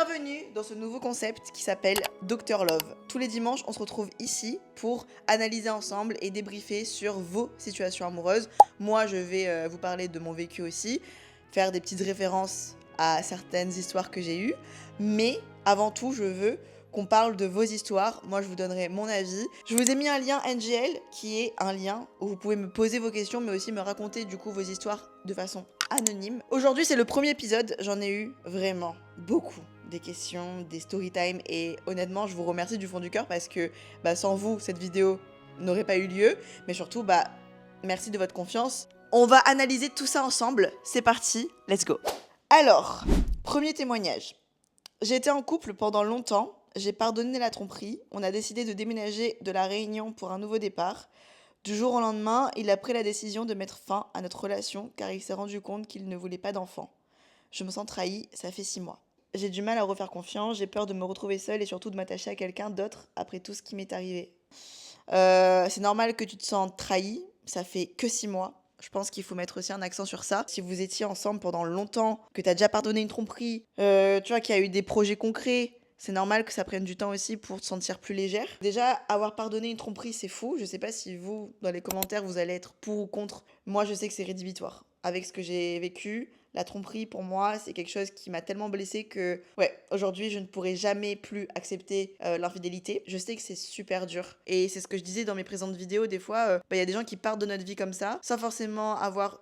Bienvenue dans ce nouveau concept qui s'appelle Dr Love. Tous les dimanches, on se retrouve ici pour analyser ensemble et débriefer sur vos situations amoureuses. Moi, je vais vous parler de mon vécu aussi, faire des petites références à certaines histoires que j'ai eues. Mais avant tout, je veux qu'on parle de vos histoires. Moi, je vous donnerai mon avis. Je vous ai mis un lien NGL qui est un lien où vous pouvez me poser vos questions, mais aussi me raconter du coup vos histoires de façon anonyme. Aujourd'hui, c'est le premier épisode. J'en ai eu vraiment beaucoup. Des questions, des story time, et honnêtement, je vous remercie du fond du cœur parce que sans vous, cette vidéo n'aurait pas eu lieu. Mais surtout, merci de votre confiance. On va analyser tout ça ensemble. C'est parti, let's go. Alors, premier témoignage. J'ai été en couple pendant longtemps. J'ai pardonné la tromperie. On a décidé de déménager de La Réunion pour un nouveau départ. Du jour au lendemain, il a pris la décision de mettre fin à notre relation car il s'est rendu compte qu'il ne voulait pas d'enfant. Je me sens trahie, ça fait 6 mois. J'ai du mal à refaire confiance, j'ai peur de me retrouver seule et surtout de m'attacher à quelqu'un d'autre après tout ce qui m'est arrivé. C'est normal que tu te sens trahie, ça fait que 6 mois. Je pense qu'il faut mettre aussi un accent sur ça. Si vous étiez ensemble pendant longtemps, que tu as déjà pardonné une tromperie, tu vois qu'il y a eu des projets concrets, c'est normal que ça prenne du temps aussi pour te sentir plus légère. Déjà, avoir pardonné une tromperie, c'est fou. Je sais pas si vous, dans les commentaires, vous allez être pour ou contre. Moi, je sais que c'est rédhibitoire. Avec ce que j'ai vécu, la tromperie, pour moi, c'est quelque chose qui m'a tellement blessée que, aujourd'hui, je ne pourrai jamais plus accepter l'infidélité. Je sais que c'est super dur. Et c'est ce que je disais dans mes présentes vidéos. Des fois, y a des gens qui partent de notre vie comme ça, sans forcément avoir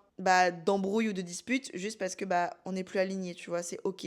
d'embrouille ou de dispute, juste parce que on n'est plus alignés, tu vois. C'est ok.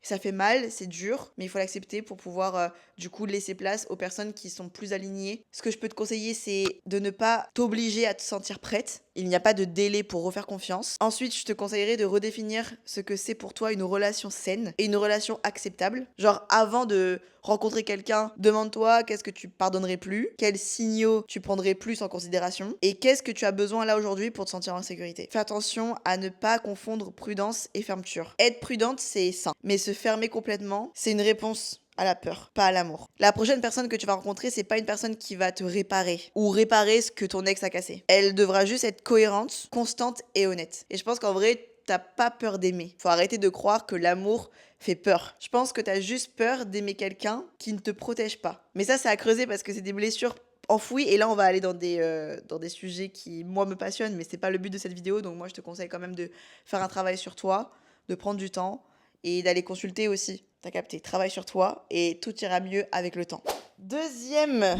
Ça fait mal, c'est dur, mais il faut l'accepter pour pouvoir du coup laisser place aux personnes qui sont plus alignées. Ce que je peux te conseiller, c'est de ne pas t'obliger à te sentir prête. Il n'y a pas de délai pour refaire confiance. Ensuite, je te conseillerais de redéfinir ce que c'est pour toi une relation saine et une relation acceptable. Genre, avant de rencontrer quelqu'un, demande-toi qu'est-ce que tu pardonnerais plus, quels signaux tu prendrais plus en considération et qu'est-ce que tu as besoin là aujourd'hui pour te sentir en sécurité. Fais attention à ne pas confondre prudence et fermeture. Être prudente, c'est sain, mais se fermer complètement, c'est une réponse à la peur, pas à l'amour. La prochaine personne que tu vas rencontrer, c'est pas une personne qui va te réparer ou réparer ce que ton ex a cassé. Elle devra juste être cohérente, constante et honnête. Et je pense qu'en vrai, t'as pas peur d'aimer. Faut arrêter de croire que l'amour fait peur. Je pense que t'as juste peur d'aimer quelqu'un qui ne te protège pas. Mais ça, c'est à creuser parce que c'est des blessures enfouies. Et là, on va aller dans des sujets qui, moi, me passionnent, mais c'est pas le but de cette vidéo. Donc moi, je te conseille quand même de faire un travail sur toi, de prendre du temps et d'aller consulter aussi. T'as capté, travaille sur toi et tout ira mieux avec le temps. Deuxième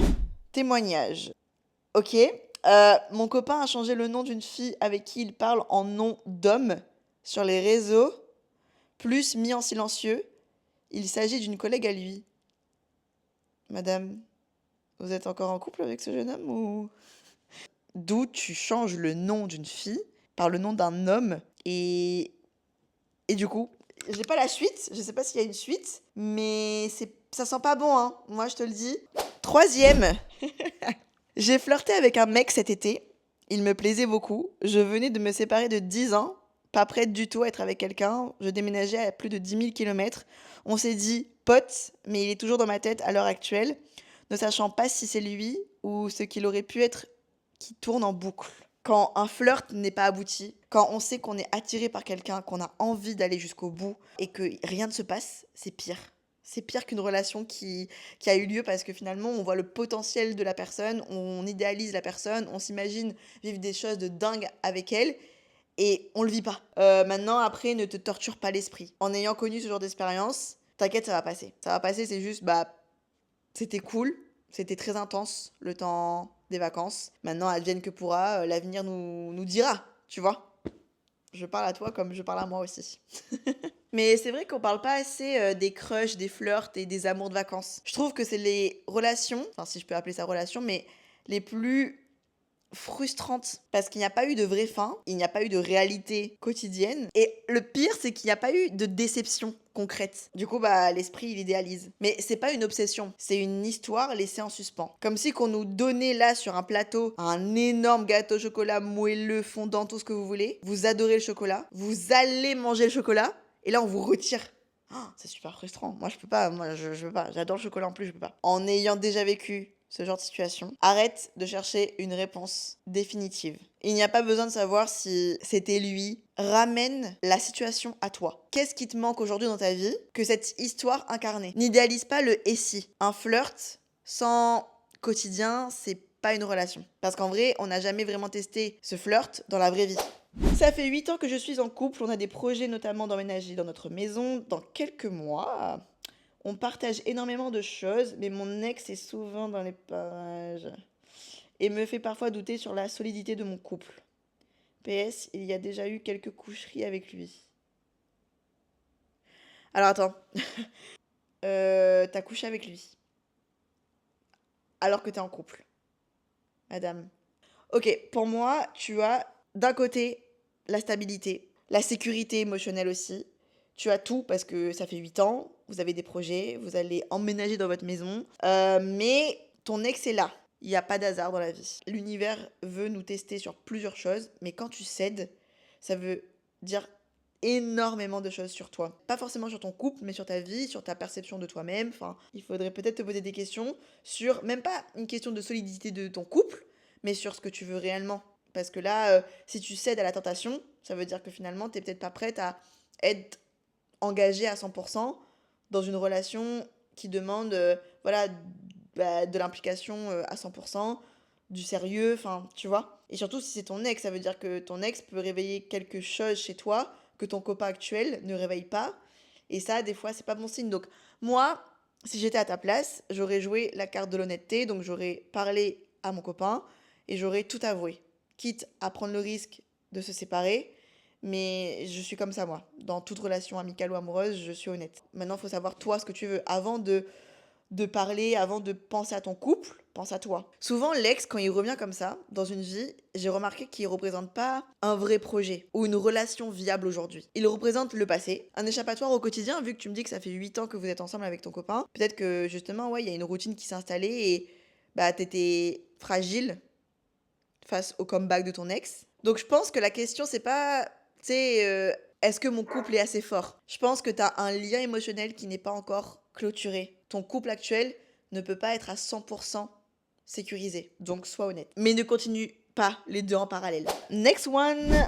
témoignage. Ok, mon copain a changé le nom d'une fille avec qui il parle en nom d'homme sur les réseaux, plus mis en silencieux. Il s'agit d'une collègue à lui. Madame, vous êtes encore en couple avec ce jeune homme ou... D'où tu changes le nom d'une fille par le nom d'un homme et du coup, j'ai pas la suite, je sais pas s'il y a une suite, mais ça sent pas bon, hein, moi je te le dis. Troisième, j'ai flirté avec un mec cet été, il me plaisait beaucoup, je venais de me séparer de 10 ans, pas prête du tout à être avec quelqu'un, je déménageais à plus de 10 000 km, on s'est dit pote, mais il est toujours dans ma tête à l'heure actuelle, ne sachant pas si c'est lui ou ce qu'il aurait pu être qui tourne en boucle. Quand un flirt n'est pas abouti, quand on sait qu'on est attiré par quelqu'un, qu'on a envie d'aller jusqu'au bout et que rien ne se passe, c'est pire. C'est pire qu'une relation qui a eu lieu parce que finalement, on voit le potentiel de la personne, on idéalise la personne, on s'imagine vivre des choses de dingue avec elle et on le vit pas. Maintenant, après, ne te torture pas l'esprit. En ayant connu ce genre d'expérience, t'inquiète, ça va passer. Ça va passer, c'est juste, c'était cool, c'était très intense le temps des vacances. Maintenant, advienne que pourra, l'avenir nous dira, tu vois. Je parle à toi comme je parle à moi aussi. Mais c'est vrai qu'on parle pas assez des crushs, des flirts et des amours de vacances. Je trouve que c'est les relations, enfin si je peux appeler ça relation, mais les plus frustrante parce qu'il n'y a pas eu de vraie fin, il n'y a pas eu de réalité quotidienne et le pire c'est qu'il n'y a pas eu de déception concrète. Du coup l'esprit il idéalise. Mais c'est pas une obsession, c'est une histoire laissée en suspens. Comme si qu'on nous donnait là sur un plateau un énorme gâteau au chocolat moelleux, fondant, tout ce que vous voulez. Vous adorez le chocolat, vous allez manger le chocolat et là on vous retire. Oh, c'est super frustrant. Moi je peux pas, je veux pas. J'adore le chocolat en plus, je peux pas. En ayant déjà vécu ce genre de situation. Arrête de chercher une réponse définitive. Il n'y a pas besoin de savoir si c'était lui. Ramène la situation à toi. Qu'est-ce qui te manque aujourd'hui dans ta vie que cette histoire incarnait? N'idéalise pas le et si. Un flirt sans quotidien, c'est pas une relation. Parce qu'en vrai, on n'a jamais vraiment testé ce flirt dans la vraie vie. Ça fait 8 ans que je suis en couple, on a des projets notamment d'emménager dans notre maison dans quelques mois. On partage énormément de choses, mais mon ex est souvent dans les parages et me fait parfois douter sur la solidité de mon couple. PS, il y a déjà eu quelques coucheries avec lui. Alors attends, t'as couché avec lui alors que t'es en couple, madame. Ok, pour moi, tu as d'un côté la stabilité, la sécurité émotionnelle aussi. Tu as tout parce que ça fait 8 ans, vous avez des projets, vous allez emménager dans votre maison. Mais ton ex est là. Il n'y a pas d'hasard dans la vie. L'univers veut nous tester sur plusieurs choses, mais quand tu cèdes, ça veut dire énormément de choses sur toi. Pas forcément sur ton couple, mais sur ta vie, sur ta perception de toi-même. Enfin, il faudrait peut-être te poser des questions sur, même pas une question de solidité de ton couple, mais sur ce que tu veux réellement. Parce que là, si tu cèdes à la tentation, ça veut dire que finalement, t'es peut-être pas prête à être engagée à 100% dans une relation qui demande voilà, de l'implication à 100%, du sérieux, enfin, tu vois. Et surtout, si c'est ton ex, ça veut dire que ton ex peut réveiller quelque chose chez toi que ton copain actuel ne réveille pas. Et ça, des fois, c'est pas bon signe. Donc, moi, si j'étais à ta place, j'aurais joué la carte de l'honnêteté, donc j'aurais parlé à mon copain et j'aurais tout avoué, quitte à prendre le risque de se séparer. Mais je suis comme ça, moi. Dans toute relation amicale ou amoureuse, je suis honnête. Maintenant, il faut savoir, toi, ce que tu veux. Avant de parler, avant de penser à ton couple, pense à toi. Souvent, l'ex, quand il revient comme ça, dans une vie, j'ai remarqué qu'il ne représente pas un vrai projet ou une relation viable aujourd'hui. Il représente le passé, un échappatoire au quotidien, vu que tu me dis que ça fait 8 ans que vous êtes ensemble avec ton copain. Peut-être que, justement, ouais, il y a une routine qui s'est installée et bah, t'étais fragile face au comeback de ton ex. Donc je pense que la question, c'est pas, tu sais, est-ce que mon couple est assez fort? Je pense que tu as un lien émotionnel qui n'est pas encore clôturé. Ton couple actuel ne peut pas être à 100% sécurisé. Donc sois honnête. Mais ne continue pas les deux en parallèle. Next one.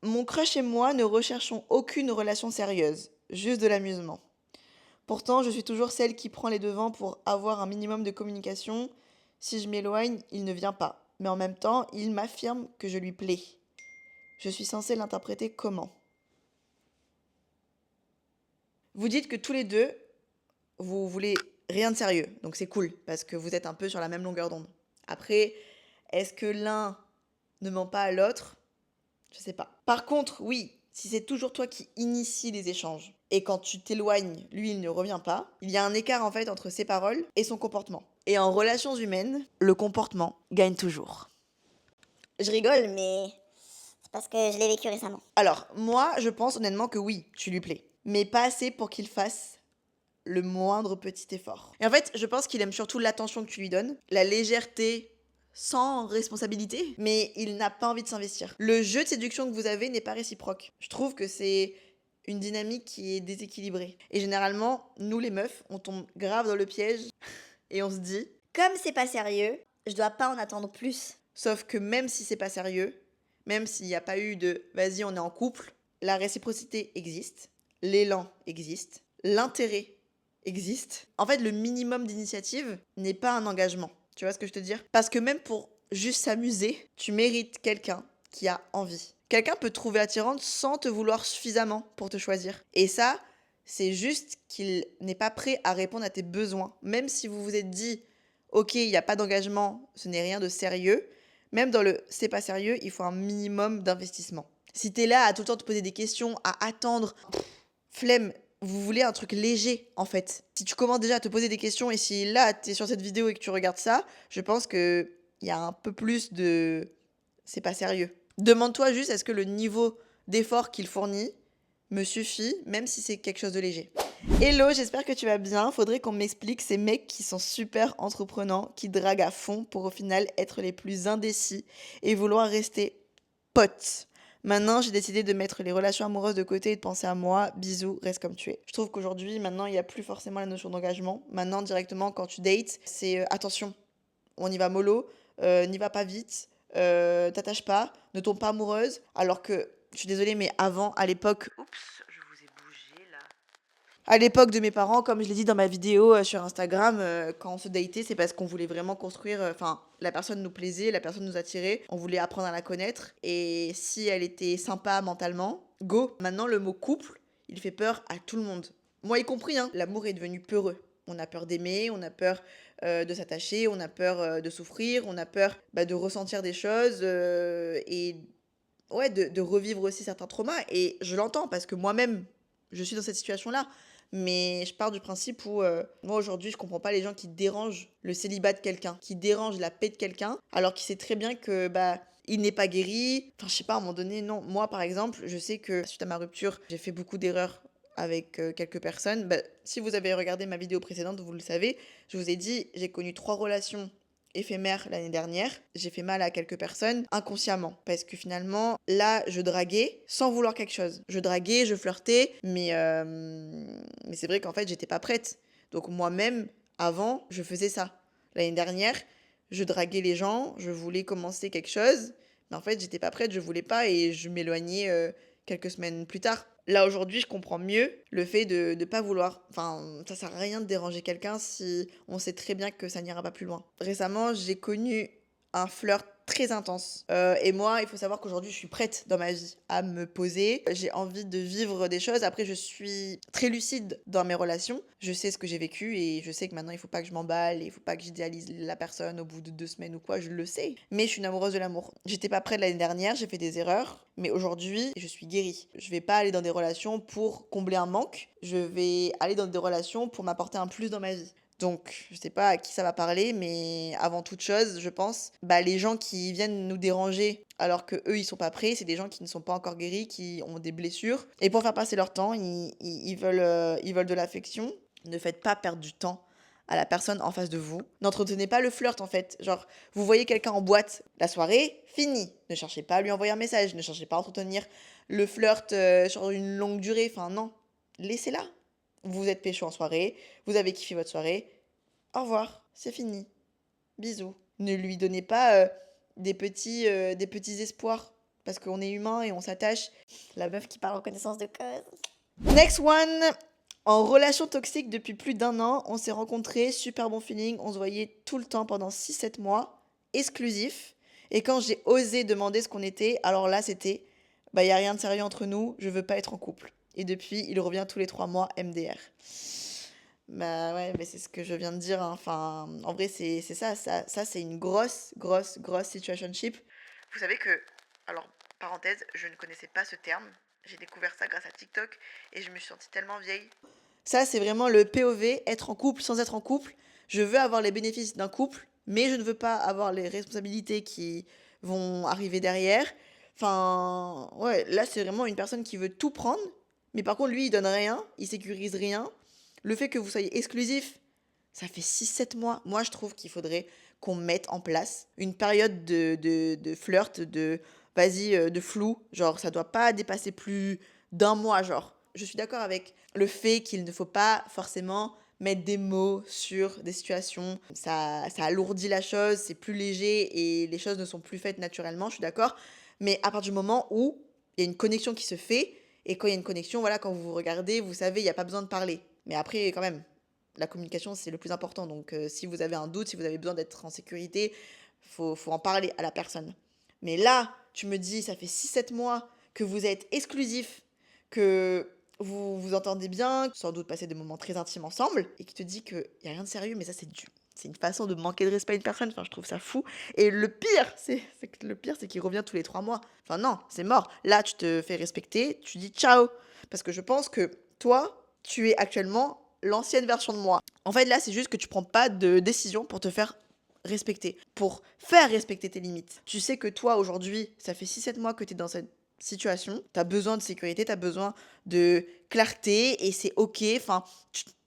Mon crush et moi ne recherchons aucune relation sérieuse, juste de l'amusement. Pourtant, je suis toujours celle qui prend les devants pour avoir un minimum de communication. Si je m'éloigne, il ne vient pas. Mais en même temps, il m'affirme que je lui plais. Je suis censée l'interpréter comment? Vous dites que tous les deux, vous voulez rien de sérieux. Donc c'est cool, parce que vous êtes un peu sur la même longueur d'onde. Après, est-ce que l'un ne ment pas à l'autre? Je sais pas. Par contre, oui, si c'est toujours toi qui initie les échanges, et quand tu t'éloignes, lui, il ne revient pas, il y a un écart en fait entre ses paroles et son comportement. Et en relations humaines, le comportement gagne toujours. Je rigole, mais C'est parce que je l'ai vécu récemment. alors, moi, je pense honnêtement que oui, tu lui plais. Mais pas assez pour qu'il fasse le moindre petit effort. Et en fait, je pense qu'il aime surtout l'attention que tu lui donnes, la légèreté sans responsabilité, mais il n'a pas envie de s'investir. Le jeu de séduction que vous avez n'est pas réciproque. Je trouve que c'est une dynamique qui est déséquilibrée. Et généralement, nous les meufs, on tombe grave dans le piège et on se dit, Comme c'est pas sérieux, je dois pas en attendre plus. sauf que même si c'est pas sérieux, même s'il n'y a pas eu de vas-y, on est en couple, la réciprocité existe, l'élan existe, l'intérêt existe. En fait, le minimum d'initiative n'est pas un engagement. Tu vois ce que je te veux dire? Parce que même pour juste s'amuser, tu mérites quelqu'un qui a envie. Quelqu'un peut te trouver attirante sans te vouloir suffisamment pour te choisir. Et ça, c'est juste qu'il n'est pas prêt à répondre à tes besoins. Même si vous vous êtes dit, ok, il n'y a pas d'engagement, ce n'est rien de sérieux, même dans le c'est pas sérieux, il faut un minimum d'investissement. Si t'es là à tout le temps te poser des questions, à attendre, flemme, vous voulez un truc léger en fait. Si tu commences déjà à te poser des questions et si là t'es sur cette vidéo et que tu regardes ça, je pense que il y a un peu plus de c'est pas sérieux. Demande-toi juste est-ce que le niveau d'effort qu'il fournit me suffit, même si c'est quelque chose de léger. Hello, j'espère que tu vas bien. Faudrait qu'on m'explique ces mecs qui sont super entreprenants, qui draguent à fond pour au final être les plus indécis et vouloir rester potes. Maintenant, j'ai décidé de mettre les relations amoureuses de côté et de penser à moi. Bisous, reste comme tu es. Je trouve qu'aujourd'hui, maintenant, il n'y a plus forcément la notion d'engagement. Maintenant, directement, quand tu dates, c'est attention. on y va mollo, n'y va pas vite, t'attache pas, ne tombe pas amoureuse. Alors que, je suis désolée, mais avant, à l'époque, oups, je vous ai bougé là. À l'époque de mes parents, comme je l'ai dit dans ma vidéo sur Instagram, quand on se datait, c'est parce qu'on voulait vraiment construire. Enfin, la personne nous plaisait, la personne nous attirait, on voulait apprendre à la connaître. Et si elle était sympa mentalement, go. Maintenant, le mot couple, il fait peur à tout le monde. Moi y compris, hein. L'amour est devenu peureux. On a peur d'aimer, on a peur de s'attacher, on a peur de souffrir, on a peur de ressentir des choses et ouais, de revivre aussi certains traumas. Et je l'entends parce que moi-même, je suis dans cette situation-là. Mais je pars du principe où, moi aujourd'hui, je comprends pas les gens qui dérangent le célibat de quelqu'un, qui dérangent la paix de quelqu'un, alors qu'il sait très bien que, il n'est pas guéri. Enfin, je sais pas, à un moment donné, non. Moi, par exemple, je sais que suite à ma rupture, j'ai fait beaucoup d'erreurs avec quelques personnes. Si vous avez regardé ma vidéo précédente, vous le savez, je vous ai dit, j'ai connu 3 relations éphémère l'année dernière. J'ai fait mal à quelques personnes inconsciemment parce que finalement, là, je draguais sans vouloir quelque chose. Je draguais, je flirtais, mais c'est vrai qu'en fait, j'étais pas prête. Donc moi-même, avant, je faisais ça. L'année dernière, je draguais les gens, je voulais commencer quelque chose, mais en fait, j'étais pas prête, je voulais pas et je m'éloignais quelques semaines plus tard. Là, aujourd'hui, je comprends mieux le fait de ne pas vouloir. Enfin, ça sert à rien de déranger quelqu'un si on sait très bien que ça n'ira pas plus loin. Récemment, j'ai connu un flirt très intense. Et moi, il faut savoir qu'aujourd'hui, je suis prête dans ma vie à me poser. J'ai envie de vivre des choses. Après, je suis très lucide dans mes relations. Je sais ce que j'ai vécu et je sais que maintenant, il faut pas que je m'emballe et il faut pas que j'idéalise la personne au bout de 2 semaines ou quoi. Je le sais. Mais je suis une amoureuse de l'amour. J'étais pas prête l'année dernière, j'ai fait des erreurs. Mais aujourd'hui, je suis guérie. Je vais pas aller dans des relations pour combler un manque. Je vais aller dans des relations pour m'apporter un plus dans ma vie. Donc, je sais pas à qui ça va parler, mais avant toute chose, je pense, les gens qui viennent nous déranger alors que eux ils sont pas prêts, c'est des gens qui ne sont pas encore guéris, qui ont des blessures. Et pour faire passer leur temps, ils veulent de l'affection. Ne faites pas perdre du temps à la personne en face de vous. N'entretenez pas le flirt en fait. Genre, vous voyez quelqu'un en boîte, la soirée, fini. Ne cherchez pas à lui envoyer un message, ne cherchez pas à entretenir le flirt sur une longue durée. Enfin, non. Laissez-la. Vous êtes pécho en soirée, vous avez kiffé votre soirée. Au revoir, c'est fini. Bisous. Ne lui donnez pas des petits espoirs. Parce qu'on est humain et on s'attache. La meuf qui parle en connaissance de cause. Next one. En relation toxique depuis plus d'1 an, on s'est rencontrés, super bon feeling, on se voyait tout le temps pendant 6 7 mois, exclusif. Et quand j'ai osé demander ce qu'on était, alors là c'était, y a rien de sérieux entre nous, je veux pas être en couple. Et depuis, il revient tous les 3 mois, MDR. Bah ouais, mais c'est ce que je viens de dire, hein. Enfin, en vrai, c'est ça c'est une grosse situationship. Vous savez que, alors, parenthèse, je ne connaissais pas ce terme. J'ai découvert ça grâce à TikTok et je me suis sentie tellement vieille. Ça, c'est vraiment le POV, être en couple sans être en couple. Je veux avoir les bénéfices d'un couple, mais je ne veux pas avoir les responsabilités qui vont arriver derrière. Enfin, ouais, là, c'est vraiment une personne qui veut tout prendre, mais par contre, lui, il donne rien, il sécurise rien. Le fait que vous soyez exclusif, ça fait 6 7 mois. Moi, je trouve qu'il faudrait qu'on mette en place une période de flirt, de flou. Genre, ça doit pas dépasser plus d'1 mois, genre. Je suis d'accord avec le fait qu'il ne faut pas forcément mettre des mots sur des situations. Ça alourdit la chose, c'est plus léger et les choses ne sont plus faites naturellement, je suis d'accord. Mais à partir du moment où il y a une connexion qui se fait, et quand il y a une connexion, voilà, quand vous vous regardez, vous savez, il n'y a pas besoin de parler. Mais après, quand même, la communication, c'est le plus important. Donc, si vous avez un doute, si vous avez besoin d'être en sécurité, faut en parler à la personne. Mais là, tu me dis, ça fait 6 7 mois que vous êtes exclusif, que vous vous entendez bien, sans doute passer des moments très intimes ensemble, et qui te dit qu'il n'y a rien de sérieux, mais ça, c'est une façon de manquer de respect à une personne. Enfin, je trouve ça fou. Et le pire, c'est qu'il revient tous les 3 mois. Enfin, non, c'est mort. Là, tu te fais respecter, tu dis ciao. Parce que je pense que toi, tu es actuellement l'ancienne version de moi. En fait, là, c'est juste que tu prends pas de décision pour te faire respecter, pour faire respecter tes limites. Tu sais que toi, aujourd'hui, ça fait 6 7 mois que tu es dans cette situation, tu as besoin de sécurité, tu as besoin de clarté et c'est ok. Enfin,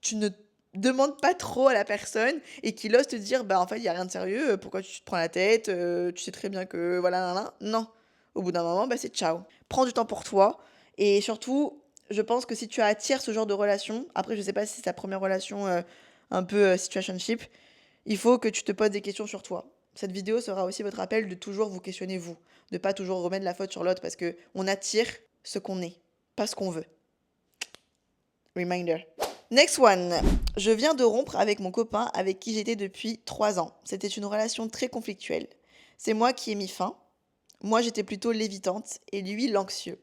tu ne demandes pas trop à la personne et qu'il ose te dire, en fait, il n'y a rien de sérieux, pourquoi tu te prends la tête, tu sais très bien que voilà, nan, nan. Non. Au bout d'un moment, c'est ciao. Prends du temps pour toi et surtout, je pense que si tu attires ce genre de relation, après, je sais pas si c'est ta première relation un peu situationship, Il faut que tu te poses des questions sur toi. Cette vidéo sera aussi votre appel de toujours vous questionner vous, de pas toujours remettre la faute sur l'autre parce que on attire ce qu'on est, pas ce qu'on veut. Reminder. Next one. Je viens de rompre avec mon copain avec qui j'étais depuis 3 ans. C'était une relation très conflictuelle. C'est moi qui ai mis fin. Moi, j'étais plutôt l'évitante et lui l'anxieux.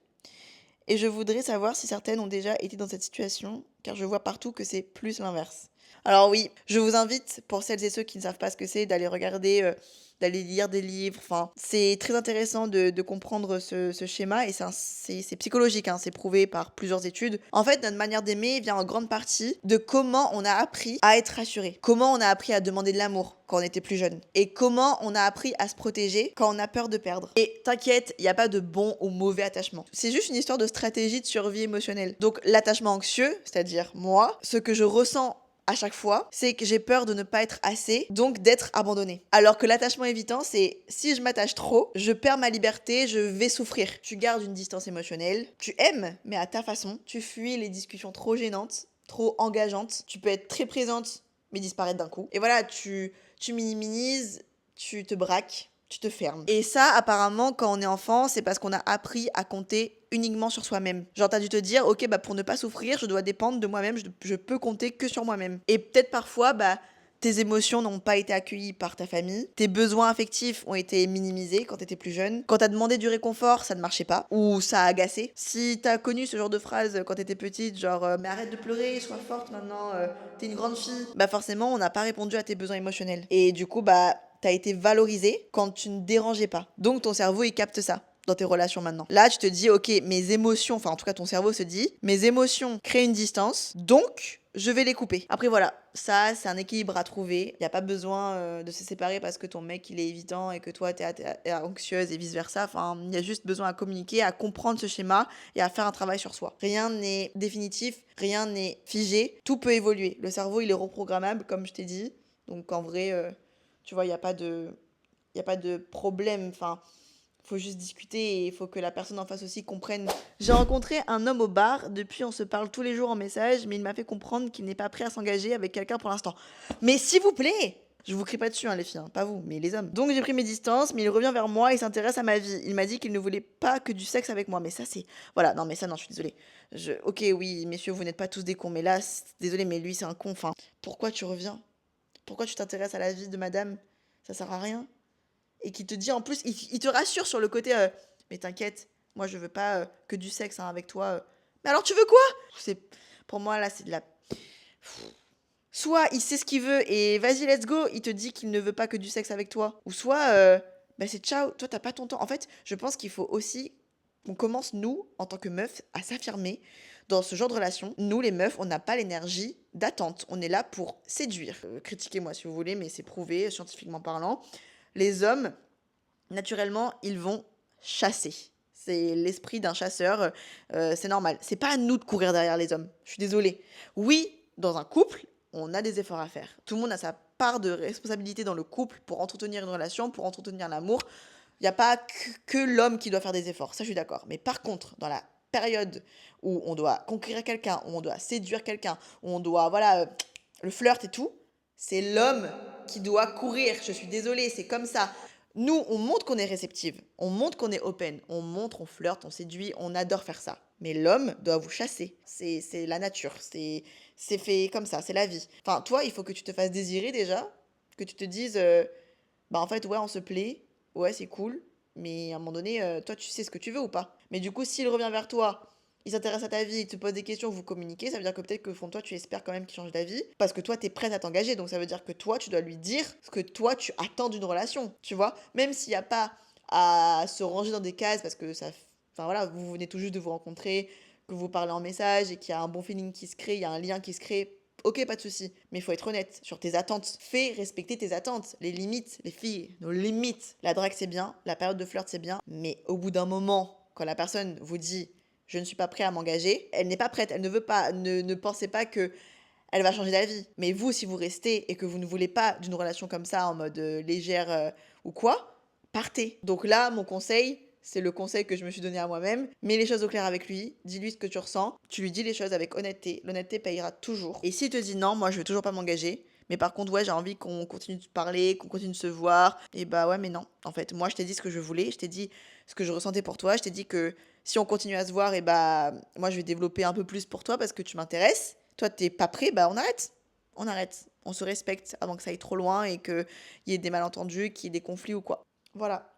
Et je voudrais savoir si certaines ont déjà été dans cette situation, car je vois partout que c'est plus l'inverse. Alors oui, je vous invite, pour celles et ceux qui ne savent pas ce que c'est, d'aller regarder, d'aller lire des livres. Enfin, c'est très intéressant de comprendre ce schéma et c'est psychologique, hein, c'est prouvé par plusieurs études. En fait, notre manière d'aimer vient en grande partie de comment on a appris à être rassuré, comment on a appris à demander de l'amour quand on était plus jeune et comment on a appris à se protéger quand on a peur de perdre. Et t'inquiète, il n'y a pas de bon ou mauvais attachement. C'est juste une histoire de stratégie de survie émotionnelle. Donc l'attachement anxieux, c'est-à-dire moi, ce que je ressens à chaque fois, c'est que j'ai peur de ne pas être assez, donc d'être abandonnée. Alors que l'attachement évitant, c'est si je m'attache trop, je perds ma liberté, je vais souffrir. Tu gardes une distance émotionnelle, tu aimes, mais à ta façon. Tu fuis les discussions trop gênantes, trop engageantes. Tu peux être très présente, mais disparaître d'un coup. Et voilà, tu minimises, tu te braques, tu te fermes. Et ça, apparemment, quand on est enfant, c'est parce qu'on a appris à compter uniquement sur soi-même. Genre, t'as dû te dire, ok, bah pour ne pas souffrir, je dois dépendre de moi-même, je peux compter que sur moi-même. Et peut-être parfois, bah, tes émotions n'ont pas été accueillies par ta famille, tes besoins affectifs ont été minimisés quand t'étais plus jeune, quand t'as demandé du réconfort, ça ne marchait pas, ou ça a agacé. Si t'as connu ce genre de phrase quand t'étais petite, genre mais arrête de pleurer, sois forte maintenant, t'es une grande fille, bah forcément on n'a pas répondu à tes besoins émotionnels. Et du coup, bah t'as été valorisé quand tu ne dérangeais pas. Donc ton cerveau il capte ça dans tes relations maintenant. Là, tu te dis, ok, mes émotions, enfin en tout cas ton cerveau se dit, mes émotions créent une distance, donc je vais les couper. Après voilà, ça c'est un équilibre à trouver. Il n'y a pas besoin de se séparer parce que ton mec il est évitant et que toi t'es anxieuse et vice versa. Enfin, il y a juste besoin à communiquer, à comprendre ce schéma et à faire un travail sur soi. Rien n'est définitif, rien n'est figé, tout peut évoluer. Le cerveau il est reprogrammable comme je t'ai dit. Donc en vrai, tu vois, il n'y a pas de problème. Enfin, faut juste discuter et il faut que la personne en face aussi comprenne. J'ai rencontré un homme au bar, depuis on se parle tous les jours en message, mais il m'a fait comprendre qu'il n'est pas prêt à s'engager avec quelqu'un pour l'instant. Mais s'il vous plaît, je vous crie pas dessus, hein, les filles, hein, pas vous, mais les hommes. Donc j'ai pris mes distances, mais il revient vers moi et s'intéresse à ma vie. Il m'a dit qu'il ne voulait pas que du sexe avec moi, mais ça c'est... Voilà, non mais ça non, je suis désolée. Ok, oui, messieurs, vous n'êtes pas tous des cons, mais là, désolé, mais lui c'est un con. Enfin, pourquoi tu reviens? Pourquoi tu t'intéresses à la vie de madame? Ça sert à rien. Et qui te dit en plus, il te rassure sur le côté mais t'inquiète, moi je veux pas que du sexe hein, avec toi. Mais alors tu veux quoi? C'est pour moi là c'est de la soit il sait ce qu'il veut et vas-y let's go, il te dit qu'il ne veut pas que du sexe avec toi ou soit bah c'est ciao, toi t'as pas ton temps. En fait, je pense qu'il faut aussi qu'on commence nous en tant que meufs à s'affirmer dans ce genre de relation. Nous les meufs, on n'a pas l'énergie d'attente, on est là pour séduire. Critiquez-moi si vous voulez, mais c'est prouvé scientifiquement parlant. Les hommes, naturellement, ils vont chasser. C'est l'esprit d'un chasseur, c'est normal. C'est pas à nous de courir derrière les hommes. Je suis désolée. Oui, dans un couple, on a des efforts à faire. Tout le monde a sa part de responsabilité dans le couple pour entretenir une relation, pour entretenir l'amour. Il n'y a pas que l'homme qui doit faire des efforts, ça je suis d'accord. Mais par contre, dans la période où on doit conquérir quelqu'un, où on doit séduire quelqu'un, où on doit, voilà, le flirt et tout, c'est l'homme qui doit courir. Je suis désolée, c'est comme ça. Nous, on montre qu'on est réceptive, on montre qu'on est open, on montre, on flirte, on séduit, on adore faire ça. Mais l'homme doit vous chasser. C'est la nature, c'est fait comme ça, c'est la vie. Enfin, toi, il faut que tu te fasses désirer déjà, que tu te dises, bah en fait, ouais, on se plaît, ouais, c'est cool, mais à un moment donné, toi, tu sais ce que tu veux ou pas. Mais du coup, s'il revient vers toi, il s'intéresse à ta vie, il te pose des questions, vous communiquez, ça veut dire que peut-être qu'au fond de toi, tu espères quand même qu'il change d'avis, parce que toi, t'es prête à t'engager, donc ça veut dire que toi, tu dois lui dire ce que toi, tu attends d'une relation, tu vois. Même s'il n'y a pas à se ranger dans des cases, parce que ça... Enfin voilà, vous venez tout juste de vous rencontrer, que vous parlez en message, et qu'il y a un bon feeling qui se crée, il y a un lien qui se crée, ok, pas de souci, mais il faut être honnête sur tes attentes. Fais respecter tes attentes, les limites, les filles, nos limites. La drague, c'est bien, la période de flirt, c'est bien, mais au bout d'un moment, quand la personne vous dit je ne suis pas prêt à m'engager, elle n'est pas prête, elle ne veut pas, ne pensez pas que elle va changer d'avis. Mais vous, si vous restez et que vous ne voulez pas d'une relation comme ça en mode légère ou quoi, partez. Donc là, mon conseil, c'est le conseil que je me suis donné à moi-même. Mets les choses au clair avec lui, dis-lui ce que tu ressens, tu lui dis les choses avec honnêteté. L'honnêteté payera toujours. Et s'il te dit non, moi je veux toujours pas m'engager, Mais par contre, ouais, j'ai envie qu'on continue de se parler, qu'on continue de se voir. Et bah ouais, mais non. En fait, moi, je t'ai dit ce que je voulais, je t'ai dit ce que je ressentais pour toi, je t'ai dit que si on continue à se voir, et bah moi, je vais développer un peu plus pour toi parce que tu m'intéresses. Toi, t'es pas prêt, bah on arrête. On arrête. On se respecte avant que ça aille trop loin et qu'il y ait des malentendus, qu'il y ait des conflits ou quoi. Voilà.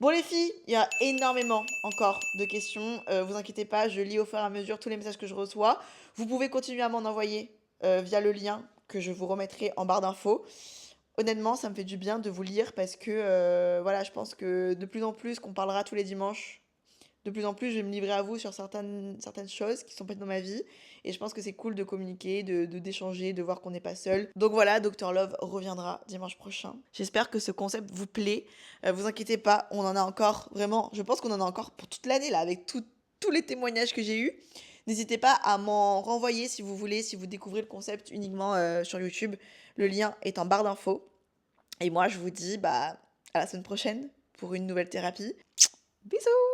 Bon les filles, il y a énormément encore de questions. Vous inquiétez pas, je lis au fur et à mesure tous les messages que je reçois. Vous pouvez continuer à m'en envoyer via le lien que je vous remettrai en barre d'infos. Honnêtement, ça me fait du bien de vous lire parce que voilà, je pense que de plus en plus qu'on parlera tous les dimanches, de plus en plus je vais me livrer à vous sur certaines choses qui sont faites dans ma vie. Et je pense que c'est cool de communiquer, d'échanger, de voir qu'on n'est pas seul. Donc voilà, Dr Love reviendra dimanche prochain. J'espère que ce concept vous plaît. Vous inquiétez pas, on en a encore vraiment, je pense qu'on en a encore pour toute l'année là, avec tous les témoignages que j'ai eus. N'hésitez pas à m'en renvoyer si vous voulez, si vous découvrez le concept uniquement sur YouTube. Le lien est en barre d'infos. Et moi, je vous dis bah, à la semaine prochaine pour une nouvelle thérapie. Bisous!